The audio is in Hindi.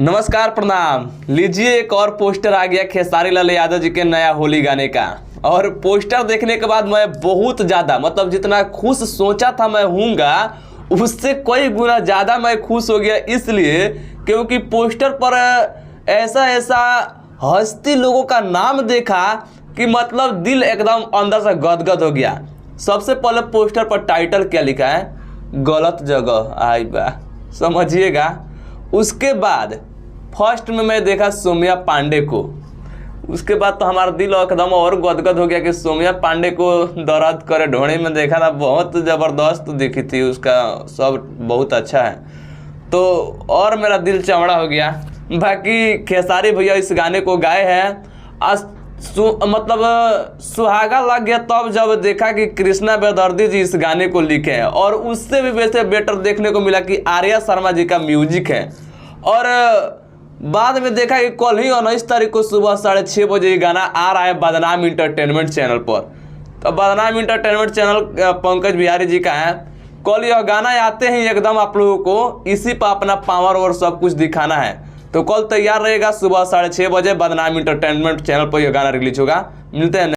नमस्कार प्रणाम। लीजिए एक और पोस्टर आ गया खेसारी लाल यादव जी के नया होली गाने का। और पोस्टर देखने के बाद मैं बहुत ज़्यादा जितना खुश सोचा था मैं हूँगा उससे कई गुना ज़्यादा मैं खुश हो गया, इसलिए क्योंकि पोस्टर पर ऐसा ऐसा हस्ती लोगों का नाम देखा कि दिल एकदम अंदर से गदगद हो गया। सबसे पहले पोस्टर पर टाइटल क्या लिखा है, गलत जगह आई बा, समझिएगा। उसके बाद फर्स्ट में मैं देखा सौम्या पांडे को। उसके बाद तो हमारा दिल एकदम और गदगद हो गया कि सौम्या पांडे को दर्द करे ढोने में देखा था, बहुत ज़बरदस्त दिखी थी, उसका सब बहुत अच्छा है, तो और मेरा दिल चमड़ा हो गया। बाकी खेसारी भैया इस गाने को गाए हैं। सुहागा लग गया तब जब देखा कि कृष्णा बेदर्दी जी इस गाने को लिखे हैं, और उससे भी वैसे बेटर देखने को मिला कि आर्या शर्मा जी का म्यूजिक है। और बाद में देखा कि कल ही 19 तारीख को सुबह 6:30 बजे ये गाना आ रहा है बदनाम इंटरटेनमेंट चैनल पर। तो बदनाम इंटरटेनमेंट चैनल पंकज बिहारी जी का है। कल यह गाना आते ही एकदम आप लोगों को इसी पर अपना पावर और सब कुछ दिखाना है, तो कल तैयार रहेगा। सुबह 6:30 बजे बदनाम इंटरटेनमेंट चैनल पर यह गाना रिलीज होगा। मिलते हैं।